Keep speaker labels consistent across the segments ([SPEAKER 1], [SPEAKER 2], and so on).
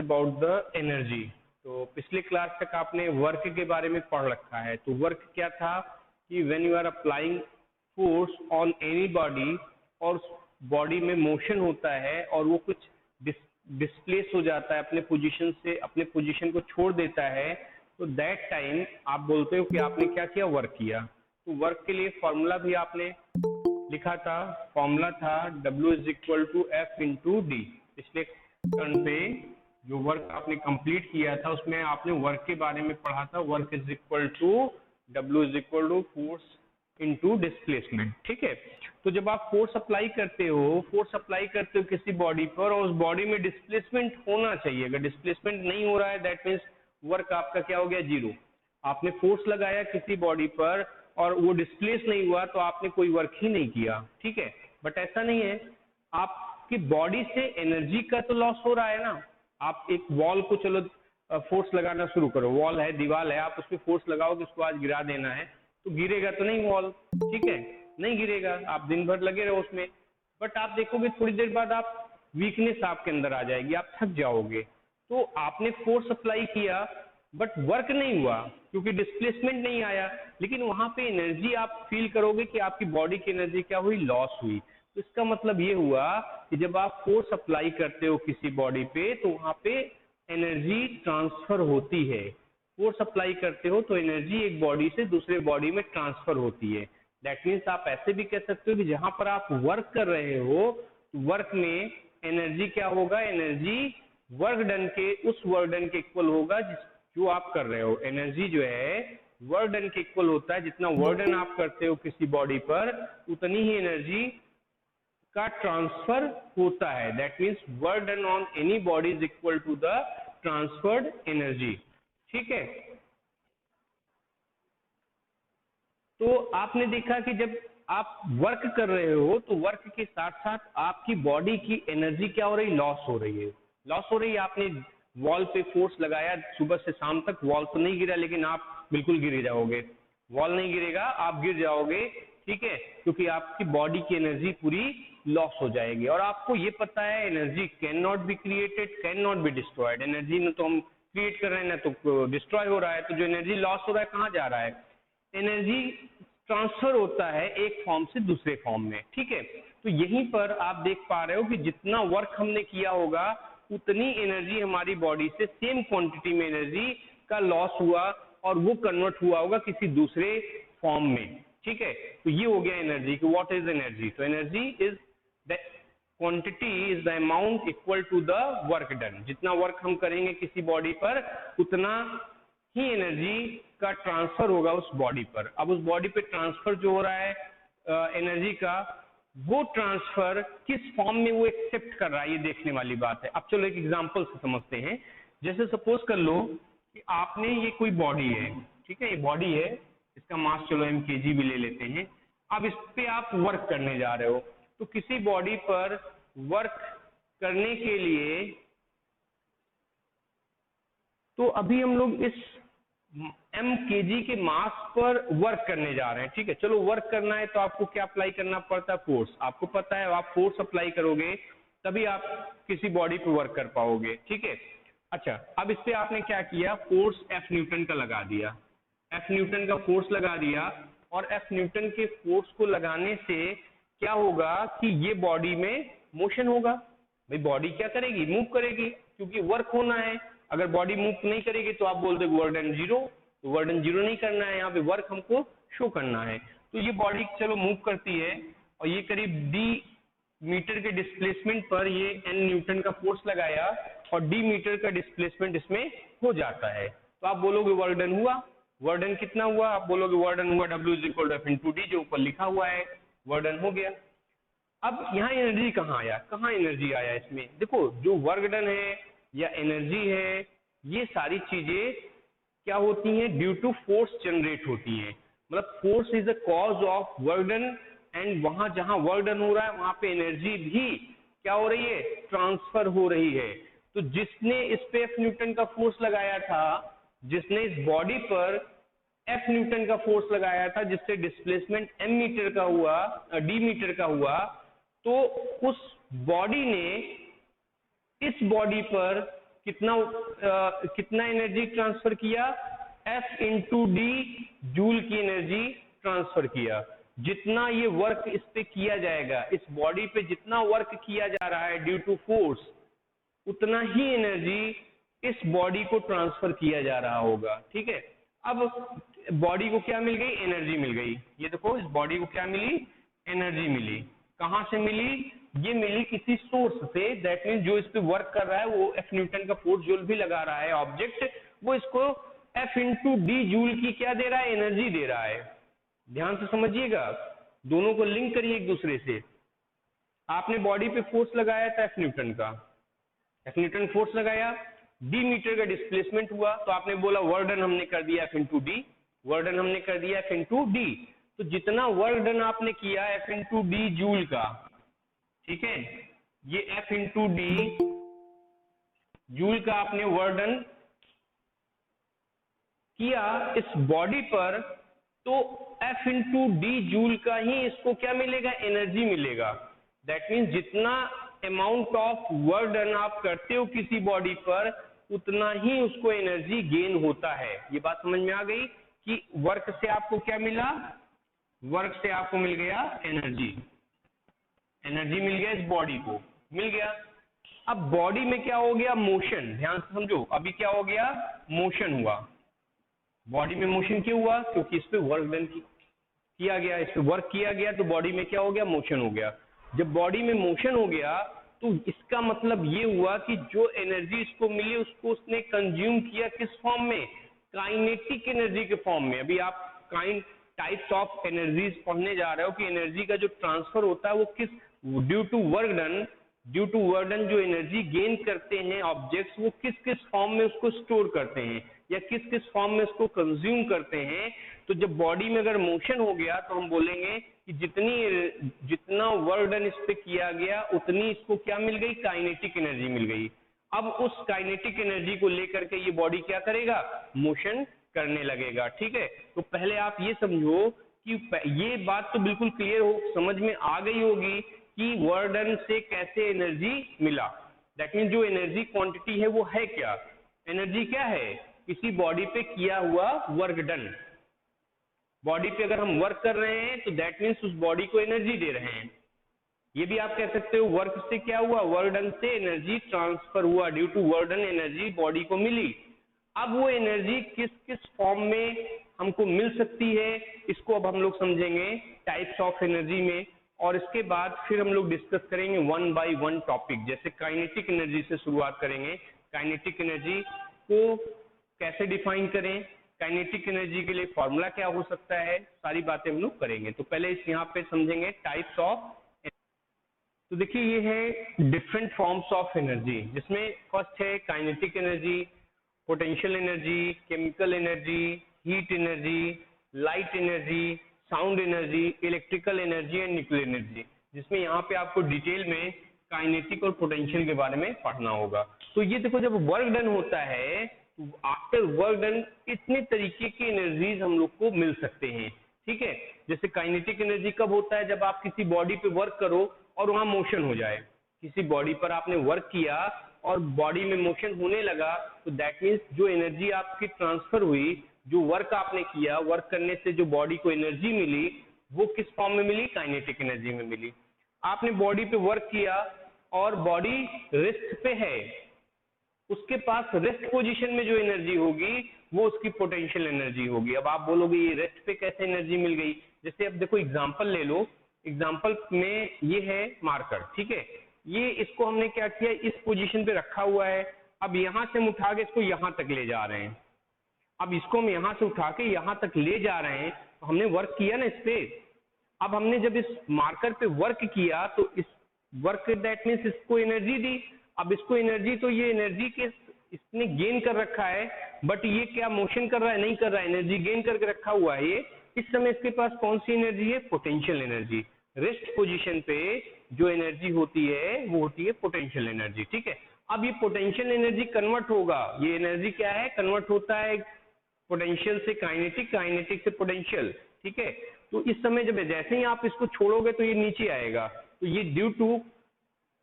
[SPEAKER 1] About the energy. तो पिछले class तक आपने वर्क के बारे में पढ़ रखा है। तो वर्क क्या था कि when you are applying force on any body और बॉडी में मोशन होता है और वो कुछ डिस्प्लेस हो जाता है अपने पोजीशन से, अपने पोजीशन को छोड़ देता है, तो दैट टाइम आप बोलते हो कि आपने क्या किया, वर्क किया। तो वर्क के लिए फॉर्मूला भी आपने लिखा था, फॉर्मूला था W is equal to F into D. पिछले टर्न पे जो वर्क आपने कंप्लीट किया था उसमें आपने वर्क के बारे में पढ़ा था, work is equal to W is equal to force into displacement. ठीक है, तो जब आप फोर्स अप्लाई करते हो किसी बॉडी पर और उस बॉडी में डिस्प्लेसमेंट होना चाहिए, अगर डिस्प्लेसमेंट नहीं हो रहा है दैट मीन्स वर्क आपका क्या हो गया, जीरो। आपने फोर्स लगाया किसी बॉडी पर और वो डिस्प्लेस नहीं हुआ तो आपने कोई वर्क ही नहीं किया। ठीक है, बट ऐसा नहीं है, आपकी बॉडी से एनर्जी का तो लॉस हो रहा है ना। आप एक वॉल को चलो फोर्स लगाना शुरू करो, वॉल है, दीवार है, आप उसमें फोर्स लगाओ कि उसको आज गिरा देना है, तो गिरेगा तो नहीं वॉल, ठीक है, नहीं गिरेगा, आप दिन भर लगे रहो उसमें, बट आप देखोगे थोड़ी देर बाद आप वीकनेस आपके अंदर आ जाएगी, आप थक जाओगे। तो आपने फोर्स अप्लाई किया बट वर्क नहीं हुआ क्योंकि डिस्प्लेसमेंट नहीं आया, लेकिन वहां पे एनर्जी आप फील करोगे कि आपकी बॉडी की एनर्जी क्या हुई, लॉस हुई। तो इसका मतलब ये हुआ कि जब आप फोर्स अप्लाई करते हो किसी बॉडी पे तो वहां पे एनर्जी ट्रांसफर होती है। फोर्स अप्लाई करते हो तो एनर्जी एक बॉडी से दूसरे बॉडी में ट्रांसफर होती है। दैट मीन्स आप ऐसे भी कह सकते हो कि जहां पर आप वर्क कर रहे हो, वर्क में एनर्जी क्या होगा, एनर्जी वर्क डन के उस वर्क डन के इक्वल होगा जो आप कर रहे हो। एनर्जी जो है वर्क डन के इक्वल होता है, जितना वर्क डन आप करते हो किसी बॉडी पर उतनी ही एनर्जी का ट्रांसफर होता है। That means work done on any body is equal to the transferred energy. ठीक है, तो आपने देखा कि जब आप वर्क कर रहे हो तो वर्क के साथ साथ आपकी बॉडी की एनर्जी क्या हो रही, लॉस हो रही है, लॉस हो रही है। आपने वॉल पे फोर्स लगाया सुबह से शाम तक, वॉल तो नहीं गिरा लेकिन आप बिल्कुल गिर जाओगे, वॉल नहीं गिरेगा, आप गिर जाओगे। ठीक है, क्योंकि आपकी बॉडी की एनर्जी पूरी लॉस हो जाएगी। और आपको ये पता है energy can not be created, can not be destroyed. Energy न तो हम क्रिएट कर रहे हैं ना तो डिस्ट्रॉय हो रहा है। तो जो एनर्जी लॉस हो रहा है कहाँ जा रहा है, एनर्जी ट्रांसफर होता है एक फॉर्म से दूसरे फॉर्म में। ठीक है, तो यहीं पर आप देख पा रहे हो कि जितना वर्क हमने किया होगा उतनी एनर्जी हमारी बॉडी से सेम क्वांटिटी में एनर्जी का लॉस हुआ और वो कन्वर्ट हुआ होगा किसी दूसरे फॉर्म में। ठीक है, तो ये हो गया एनर्जी कि व्हाट इज एनर्जी। तो energy is the quantity is the amount equal to the work done. जितना वर्क हम करेंगे किसी बॉडी पर उतना ही एनर्जी का ट्रांसफर होगा उस बॉडी पर। अब उस बॉडी पे ट्रांसफर जो हो रहा है एनर्जी का, वो ट्रांसफर किस फॉर्म में वो एक्सेप्ट कर रहा है, ये देखने वाली बात है। अब चलो एक एग्जांपल से समझते हैं। जैसे सपोज कर लो कि आपने ये कोई बॉडी है, ठीक है, ये बॉडी है, इसका मास चलो mkg भी ले लेते हैं। अब इस पे आप वर्क करने जा रहे हो, तो किसी बॉडी पर वर्क करने के लिए तो अभी हम लोग इस mkg के मास पर वर्क करने जा रहे हैं। ठीक है, चलो वर्क करना है तो आपको क्या अप्लाई करना पड़ता है, फोर्स। आपको पता है आप फोर्स अप्लाई करोगे तभी आप किसी बॉडी पर वर्क कर पाओगे। ठीक है, अच्छा, अब इस पे आपने क्या किया, फोर्स F न्यूटन का लगा दिया, F न्यूटन का फोर्स लगा दिया। और F न्यूटन के फोर्स को लगाने से क्या होगा कि ये बॉडी में मोशन होगा। भाई बॉडी क्या करेगी, मूव करेगी, क्योंकि वर्क होना है। अगर बॉडी मूव नहीं करेगी तो आप बोल दो वर्क डन जीरो, तो वर्क डन जीरो नहीं करना है, यहाँ पे वर्क हमको शो करना है। तो ये बॉडी चलो मूव करती है और ये करीब d मीटर के डिस्प्लेसमेंट पर ये n न्यूटन का फोर्स लगाया और d मीटर का डिस्प्लेसमेंट इसमें हो जाता है। तो आप बोलोगे वर्क डन हुआ। वर्क डन कितना हुआ, आप बोलोगे वर्क डन हुआ W is equal to F into D, जो ऊपर लिखा हुआ है, वर्क डन हो गया। अब यहाँ एनर्जी कहाँ आया, कहाँ एनर्जी आया इसमें, देखो जो वर्क डन है या एनर्जी है, ये सारी चीजें क्या होती हैं, ड्यू टू फोर्स जनरेट होती हैं। मतलब force is a cause of work done, and वहां जहां वर्क डन हो रहा है वहां पे एनर्जी भी क्या हो रही है, ट्रांसफर हो रही है। तो जिसने इस पे F न्यूटन का फोर्स लगाया था, जिसने इस बॉडी पर F न्यूटन का फोर्स लगाया था, जिससे डिस्प्लेसमेंट m मीटर का हुआ, d मीटर का हुआ, तो उस बॉडी ने इस बॉडी पर कितना एनर्जी ट्रांसफर किया, F इंटू डी जूल की एनर्जी ट्रांसफर किया। जितना ये वर्क इस पे किया जाएगा, इस बॉडी पे जितना वर्क किया जा रहा है ड्यू टू फोर्स, उतना ही एनर्जी इस बॉडी को ट्रांसफर किया जा रहा होगा। ठीक है, अब बॉडी को क्या मिल गई, एनर्जी मिल गई। ये देखो, इस बॉडी को क्या मिली, एनर्जी मिली। कहां से मिली, ये मिली किसी सोर्स से। दैट मीन जो इस पे वर्क कर रहा है वो F न्यूटन का फोर्स जो भी लगा रहा है ऑब्जेक्ट, वो इसको F इंटू डी जूल की क्या दे रहा है, एनर्जी दे रहा है। ध्यान से समझिएगा, दोनों को लिंक करिए एक दूसरे से। आपने बॉडी पे फोर्स लगाया था F न्यूटन का, F न्यूटन फोर्स लगाया, डी मीटर का डिस्प्लेसमेंट हुआ, तो आपने बोला वर्क डन हमने कर दिया F into D, work done हमने कर दिया F इंटू डी। तो जितना वर्क डन आपने किया F इंटू डी जूल का, ठीक है, ये F इंटू डी जूल का आपने वर्क डन किया इस बॉडी पर, तो F इंटू डी जूल का ही इसको क्या मिलेगा, एनर्जी मिलेगा। दैट मीन्स जितना अमाउंट ऑफ वर्क डन आप करते हो किसी बॉडी पर, उतना ही उसको एनर्जी गेन होता है। ये बात समझ में आ गई कि वर्क से आपको क्या मिला, वर्क से आपको मिल गया एनर्जी, एनर्जी मिल गया इस बॉडी को, मिल गया। अब बॉडी में क्या हो गया, मोशन। ध्यान से समझो, अभी क्या हो गया, मोशन हुआ। बॉडी में मोशन क्यों हुआ, क्योंकि इस पे वर्क डन किया गया, इस पे वर्क किया गया, तो बॉडी में क्या हो गया, मोशन हो गया। जब बॉडी में मोशन हो गया तो इसका मतलब ये हुआ कि जो एनर्जी इसको मिली उसको उसने कंज्यूम किया किस फॉर्म में, काइनेटिक एनर्जी के फॉर्म में। अभी आप टाइप्स ऑफ एनर्जीज पढ़ने जा रहे हो कि एनर्जी का जो ट्रांसफर होता है वो किस, ड्यू टू वर्क डन जो एनर्जी गेन करते हैं ऑब्जेक्ट्स, वो किस किस फॉर्म में उसको स्टोर करते हैं या किस किस फॉर्म में उसको कंज्यूम करते हैं। तो जब बॉडी में अगर मोशन हो गया तो हम बोलेंगे कि जितना वर्क डन इस पे किया गया उतनी इसको क्या मिल गई, काइनेटिक एनर्जी मिल गई। अब उस काइनेटिक एनर्जी को लेकर के ये बॉडी क्या करेगा, मोशन करने लगेगा। ठीक है, तो पहले आप ये समझो कि ये बात तो बिल्कुल क्लियर हो, समझ में आ गई होगी कि वर्क डन से कैसे एनर्जी मिला। दैट मीन जो एनर्जी क्वांटिटी है वो है क्या, एनर्जी क्या है, किसी बॉडी पे किया हुआ वर्क डन। बॉडी पे अगर हम वर्क कर रहे हैं तो दैट मीन्स उस बॉडी को एनर्जी दे रहे हैं। ये भी आप कह सकते हो वर्क से क्या हुआ, वर्क डन से एनर्जी ट्रांसफर हुआ, due to work done energy body को मिली। अब वो एनर्जी किस किस फॉर्म में हमको मिल सकती है, इसको अब हम लोग समझेंगे टाइप्स ऑफ एनर्जी में, और इसके बाद फिर हम लोग डिस्कस करेंगे वन बाय वन टॉपिक। जैसे काइनेटिक एनर्जी से शुरुआत करेंगे, काइनेटिक एनर्जी को कैसे डिफाइन करें, काइनेटिक एनर्जी के लिए फॉर्मूला क्या हो सकता है, सारी बातें हम लोग करेंगे। तो पहले इस यहाँ पे समझेंगे टाइप्स ऑफ। तो देखिए ये है डिफरेंट फॉर्म्स ऑफ एनर्जी, जिसमें फर्स्ट है kinetic energy, potential energy, chemical energy, heat energy, light energy, sound energy, electrical energy and nuclear energy, जिसमें यहाँ पे आपको डिटेल में काइनेटिक और पोटेंशियल के बारे में पढ़ना होगा। तो ये देखो, जब वर्क डन होता है तो आफ्टर वर्क डन इतने तरीके की एनर्जीज हम लोग को मिल सकते हैं। ठीक है, जैसे काइनेटिक एनर्जी कब होता है, जब आप किसी बॉडी पे वर्क करो और वहां मोशन हो जाए। किसी बॉडी पर आपने वर्क किया और बॉडी में मोशन होने लगा, तो दैट मीन्स जो एनर्जी आपकी ट्रांसफर हुई, जो वर्क आपने किया, वर्क करने से जो बॉडी को एनर्जी मिली, वो किस फॉर्म में मिली, काइनेटिक एनर्जी में मिली। आपने बॉडी पे वर्क किया और बॉडी रेस्ट पे है, उसके पास रेस्ट पोजीशन में जो एनर्जी होगी वो उसकी पोटेंशियल एनर्जी होगी। अब आप बोलोगे ये रेस्ट पे कैसे एनर्जी मिल गई, जैसे अब देखो एग्जांपल ले लो, एग्जांपल में ये है मार्कर। ठीक है, ये इसको हमने क्या किया, इस पोजीशन पे रखा हुआ है। अब यहां से हम उठा के इसको यहां तक ले जा रहे हैं। अब इसको हम यहां से उठा के यहां तक ले जा रहे हैं, तो हमने वर्क किया ना इस पे। अब हमने जब इस मार्कर पे वर्क किया तो इस वर्क दैट मीन्स इसको एनर्जी दी। अब इसको एनर्जी, तो ये एनर्जी के इसने गेन कर रखा है, बट ये क्या मोशन कर रहा है, नहीं कर रहा है, एनर्जी गेन करके रखा हुआ है ये। इस समय इसके पास कौन सी एनर्जी है, पोटेंशियल एनर्जी। रेस्ट पोजीशन पे जो एनर्जी होती है वो होती है पोटेंशियल एनर्जी। ठीक है, अब ये पोटेंशियल एनर्जी कन्वर्ट होगा, ये एनर्जी क्या है, कन्वर्ट होता है पोटेंशियल से काइनेटिक, काइनेटिक से पोटेंशियल। ठीक है, तो इस समय जब जैसे ही आप इसको छोड़ोगे तो ये नीचे आएगा, तो ये due to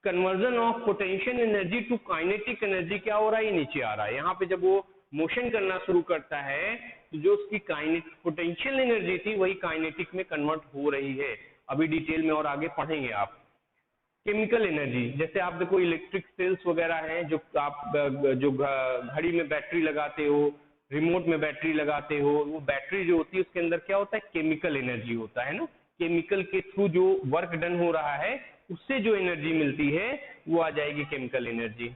[SPEAKER 1] conversion of potential energy to kinetic energy क्या हो रहा है, ये नीचे आ रहा है। यहाँ पे जब वो मोशन करना शुरू करता है तो जो उसकी पोटेंशियल एनर्जी थी वही काइनेटिक में कन्वर्ट हो रही है। अभी डिटेल में और आगे पढ़ेंगे आप। केमिकल एनर्जी, जैसे आप देखो इलेक्ट्रिक सेल्स वगैरह हैं जो आप जो घड़ी में बैटरी लगाते हो, रिमोट में बैटरी लगाते हो, वो बैटरी जो होती है उसके अंदर क्या होता है, केमिकल एनर्जी होता है ना। केमिकल के थ्रू जो वर्क डन हो रहा है उससे जो एनर्जी मिलती है वो आ जाएगी केमिकल एनर्जी।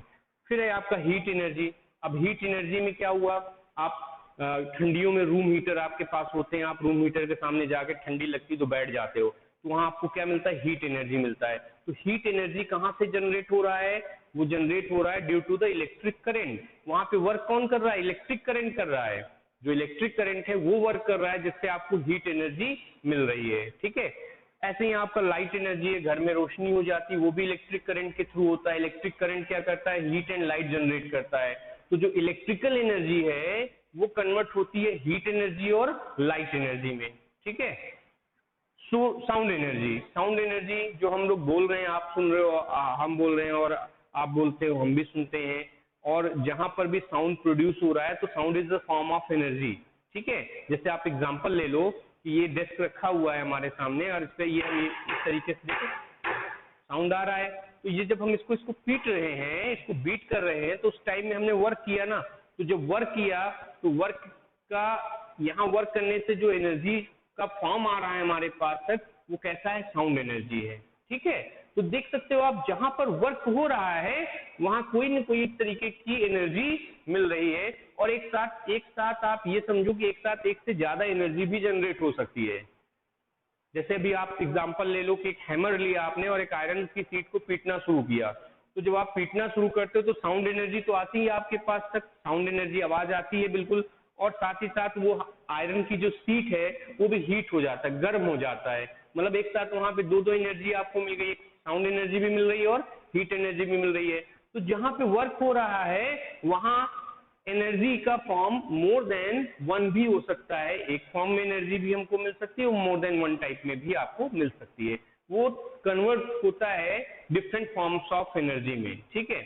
[SPEAKER 1] फिर है आपका हीट एनर्जी। अब हीट एनर्जी में क्या हुआ, आप ठंडियों में रूम हीटर आपके पास होते हैं, आप रूम हीटर के सामने जाके ठंडी लगती तो बैठ जाते हो, तो वहां आपको क्या मिलता है, हीट एनर्जी मिलता है। तो हीट एनर्जी कहाँ से जनरेट हो रहा है, वो जनरेट हो रहा है due to the electric current. वहां पे वर्क कौन कर रहा है, इलेक्ट्रिक करंट कर रहा है। जो इलेक्ट्रिक करंट है वो वर्क कर रहा है जिससे आपको हीट एनर्जी मिल रही है, ठीक है। ऐसे ही आपका लाइट एनर्जी है, घर में रोशनी हो जाती है, वो भी इलेक्ट्रिक करंट के थ्रू होता है। इलेक्ट्रिक करंट क्या करता है, हीट एंड लाइट जनरेट करता है। तो जो इलेक्ट्रिकल एनर्जी है वो कन्वर्ट होती है हीट एनर्जी और लाइट एनर्जी में, ठीक है। साउंड एनर्जी, साउंड एनर्जी जो हम लोग बोल रहे हैं, आप सुन रहे हो, हम बोल रहे हैं और आप बोलते हो, हम भी सुनते हैं। और जहां पर भी साउंड प्रोड्यूस हो रहा है तो sound is the form of energy, ठीक है। जैसे आप एग्जांपल ले लो कि ये डेस्क रखा हुआ है हमारे सामने और इस पे ये इस तरीके से साउंड आ रहा है, तो ये जब हम इसको पीट रहे हैं, इसको बीट कर रहे हैं, तो उस टाइम में हमने वर्क किया ना। तो जब वर्क किया तो वर्क का यहाँ वर्क करने से जो एनर्जी का फॉर्म आ रहा है हमारे पास तक, वो कैसा है, साउंड एनर्जी है, ठीक है। तो देख सकते हो आप, जहां पर वर्क हो रहा है वहां कोई न कोई तरीके की एनर्जी मिल रही है। और एक साथ आप ये समझो कि एक साथ एक से ज्यादा एनर्जी भी जनरेट हो सकती है। जैसे अभी आप एग्जांपल ले लो कि एक हैमर लिया आपने और एक आयरन की शीट को पीटना शुरू किया, तो जब आप पीटना शुरू करते हो तो साउंड एनर्जी तो आती है आपके पास तक, साउंड एनर्जी आवाज आती है बिल्कुल, और साथ ही साथ वो आयरन की जो शीट है वो भी हीट हो जाता है, गर्म हो जाता है। मतलब एक साथ वहां पे दो एनर्जी आपको मिल गई, साउंड एनर्जी भी मिल रही है और हीट एनर्जी भी मिल रही है। तो जहां पे वर्क हो रहा है वहां एनर्जी का फॉर्म मोर देन वन भी हो सकता है। एक फॉर्म में एनर्जी भी हमको मिल सकती है और मोर देन वन टाइप में भी आपको मिल सकती है। वो कन्वर्ट होता है डिफरेंट फॉर्म्स ऑफ एनर्जी में, ठीक है।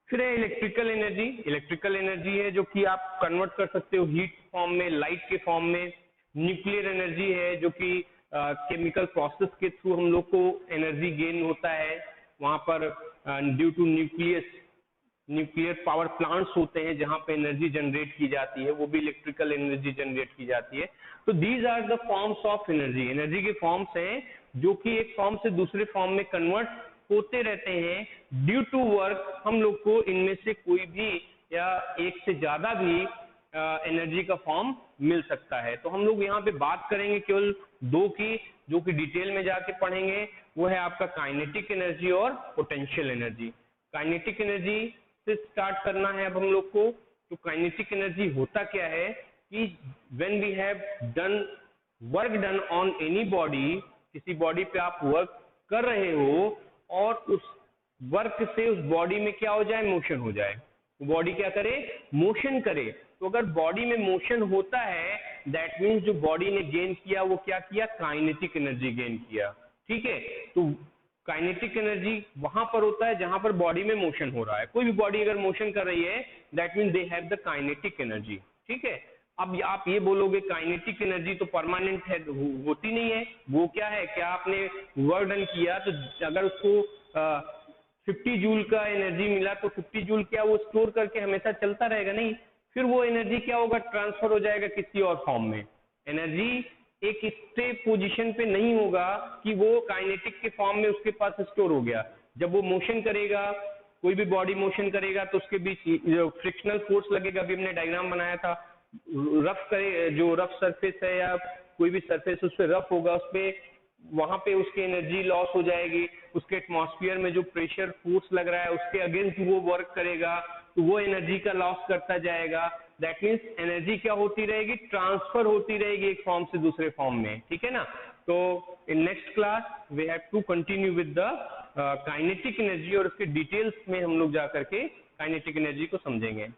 [SPEAKER 1] फिर है इलेक्ट्रिकल एनर्जी। इलेक्ट्रिकल एनर्जी है जो कि आप कन्वर्ट कर सकते हो हीट फॉर्म में, लाइट के फॉर्म में। न्यूक्लियर एनर्जी है जो कि केमिकल प्रोसेस के थ्रू हम लोग को एनर्जी गेन होता है। वहां पर due to nuclear power plants होते हैं जहां पे एनर्जी जनरेट की जाती है, वो भी इलेक्ट्रिकल एनर्जी जनरेट की जाती है। तो these are the forms of energy. Energy के फॉर्म्स हैं जो कि एक फॉर्म से दूसरे फॉर्म में कन्वर्ट होते रहते हैं ड्यू टू वर्क। हम लोग को इनमें से कोई भी या एक से ज्यादा भी एनर्जी का फॉर्म मिल सकता है। तो हम लोग यहाँ पे बात करेंगे केवल दो की, जो कि डिटेल में जाके पढ़ेंगे। वो है आपका काइनेटिक एनर्जी और पोटेंशियल एनर्जी। काइनेटिक एनर्जी से स्टार्ट करना है अब हम लोग को। तो काइनेटिक एनर्जी होता क्या है कि when we have done work done on any body, किसी बॉडी पे आप वर्क कर रहे हो और उस वर्क से उस बॉडी में क्या हो जाए, मोशन हो जाए। बॉडी क्या करे, मोशन करे। तो अगर बॉडी में मोशन होता है दैट मीन्स जो बॉडी ने गेन किया वो क्या किया, काइनेटिक एनर्जी गेन किया, ठीक है। तो काइनेटिक एनर्जी वहां पर होता है जहां पर बॉडी में मोशन हो रहा है। कोई भी बॉडी अगर मोशन कर रही है that means they have the kinetic energy, ठीक है। अब आप ये बोलोगे काइनेटिक एनर्जी तो परमानेंट है, होती नहीं है। वो क्या है, क्या आपने वर्क डन किया तो अगर उसको 50 जूल का एनर्जी मिला तो 50 जूल क्या वो स्टोर करके हमेशा चलता रहेगा, नहीं। फिर वो एनर्जी क्या होगा, ट्रांसफर हो जाएगा किसी और फॉर्म में। एनर्जी एक स्टे पोजीशन पे नहीं होगा कि वो काइनेटिक के फॉर्म में उसके पास स्टोर हो गया। जब वो मोशन करेगा, कोई भी बॉडी मोशन करेगा तो उसके बीच फ्रिक्शनल फोर्स लगेगा। अभी हमने डायग्राम बनाया था, रफ करे, जो रफ सरफेस है या कोई भी सरफेस उस पर रफ होगा, उस पे वहां पे उसकी एनर्जी लॉस हो जाएगी। उसके एटमॉस्फेयर में जो प्रेशर फोर्स लग रहा है उसके अगेंस्ट वो वर्क करेगा तो वो एनर्जी का लॉस करता जाएगा। दैट मीन्स एनर्जी क्या होती रहेगी, ट्रांसफर होती रहेगी एक फॉर्म से दूसरे फॉर्म में, ठीक है ना। तो in next class we have to continue with the kinetic energy और उसके डिटेल्स में हम लोग जा करके काइनेटिक एनर्जी को समझेंगे।